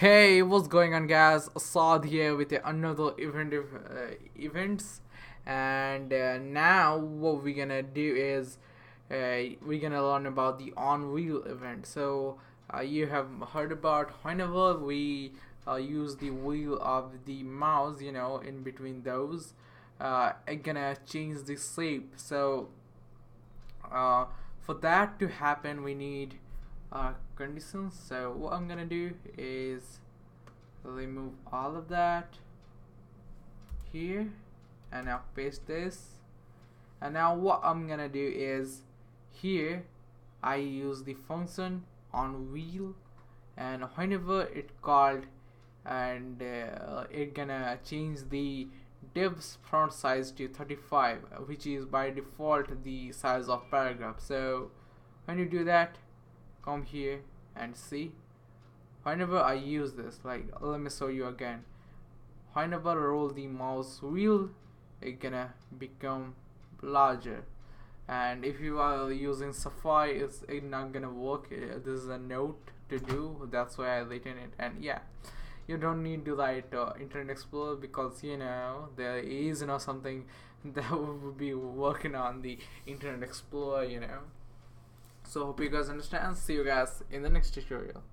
Hey, what's going on, guys? Assad here with another events, and now what we're gonna do is we're gonna learn about the on-wheel event. So you have heard about whenever we use the wheel of the mouse, in between those, it gonna change the shape. So uh, for that to happen, we need conditions. So what I'm gonna do is remove all of that here, and now paste this. And now what I'm gonna do is here I use the function on wheel, and whenever it called, and it gonna change the div's font size to 35, which is by default the size of paragraph. So when you do that, come here and see, whenever I use this, like, let me show you again. Whenever I roll the mouse wheel, it gonna become larger. And if you are using Safari, it's not gonna work. This is a note to do, that's why I written it. And yeah, you don't need to write Internet Explorer, because there is something that will be working on the Internet Explorer. So hope you guys understand. See you guys in the next tutorial.